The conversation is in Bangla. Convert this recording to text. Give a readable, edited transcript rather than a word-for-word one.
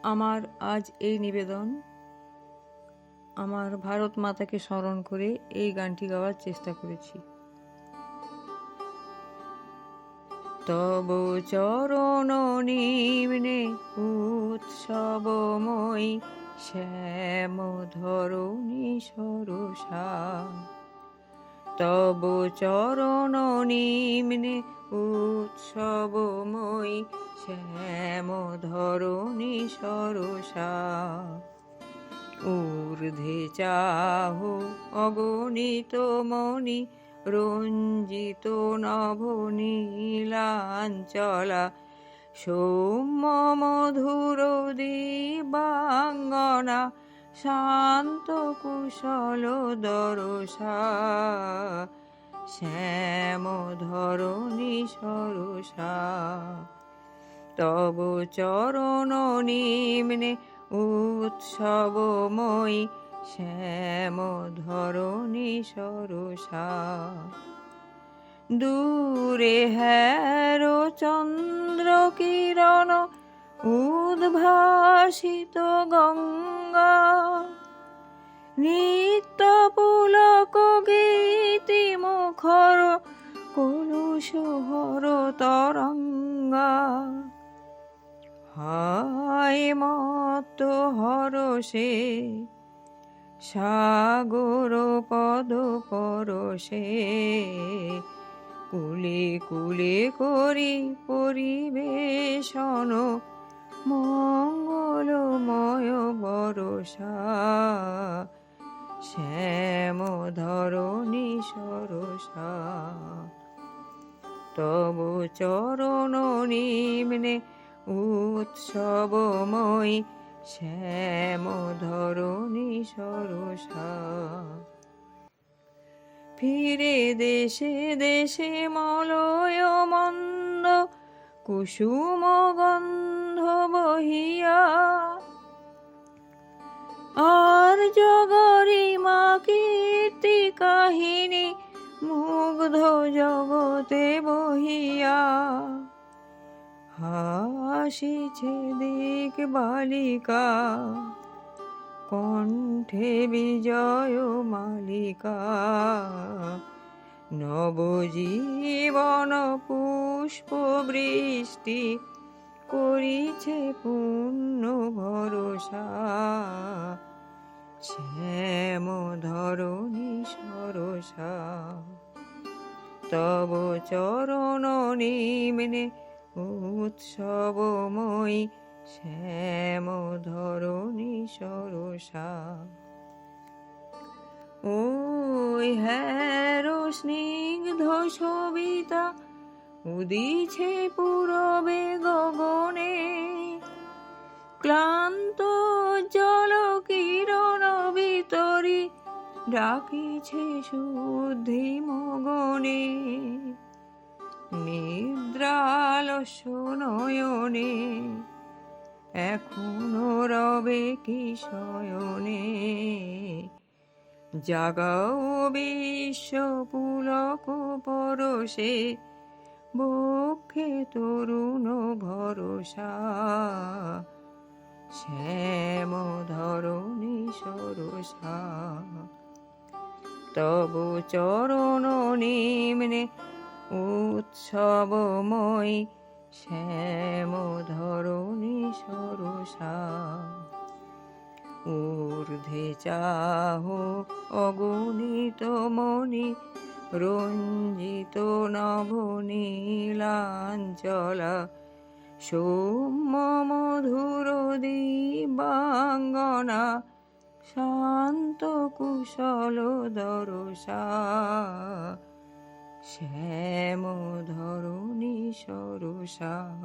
আমার আজ এই নিবেদন আমার ভারত মাতাকে স্মরণ করে এই গানটি গাওয়ার চেষ্টা করেছি। তব চরণ নিম্নে উৎসবময়ী শ্যাম ধরণী সরসা। তব চরণ নিম্নে উৎসবময়ী শ্যাম ধরণী সরসা। ঊর্ধ্বে চাহ অগণিত মণি রঞ্জিত নভ নীলাঞ্চলা। সৌম্য মধুর দিবাঙ্গনা শান্ত কুশল দরসা। শ্যাম ধরণী সরসা। তব চরণ নিম্নে উৎসবময়ী শ্যাম ধরণী সরসা। দূরে হেরো চন্দ্র কিরণ উদ্ভাসিত গঙ্গা। নিত্য পুলক গীতি মুখর কলুষহর তরঙ্গা। হায় মত্ত হরষে সাগর পদ পরশে। কুলে কুলে করি পরিবেশন মঙ্গলময় বরষা। শ্যাম ধরণী সরসা। তব চরণ নিম্নে উৎসবময়ী শ্যাম ধরণী সরসা। ফিরে দেশে দেশে মলয় মন্দ কুসুম গন্ধ বহিয়া। আর জগরিমা কীর্তি কাহিনী মুগ্ধ জগতে বহিয়া। হাসিছে দিক বালিকা কণ্ঠে বিজয় মালিকা। নবজীবন পুষ্প বৃষ্টি করিছে পূর্ণ ভরসা। শ্যাম ধরণী সরসা। তব চরণ নিম্নে উৎসবময়ী শ্যাম ধরণী সরসা। ওই হেরো স্নিগ্ধ সবিতা উদিছে পূরবে গগনে। ক্লান্ত জল কিরণ ভিতরি ডাকিছে শুদ্ধি মগনে। নিদ্রালস্য নয়নে এখনো রবে কি শয়নে। জাগাও বিশ্ব পুলক পরশে বক্ষে তরুণ ভরসা। শ্যাম ধরণী সরসা। তব চরণ নিম্নে উৎসবময়ী শ্যাম ধরণী সরসা। ঊর্ধ্বে চাহ অগণিত মণি রঞ্জিত নভ নীলাঞ্চলা। সৌম্য মধুর দিবাঙ্গনা শান্ত কুশল দরসা। শ্যাম ধরণী সরসা।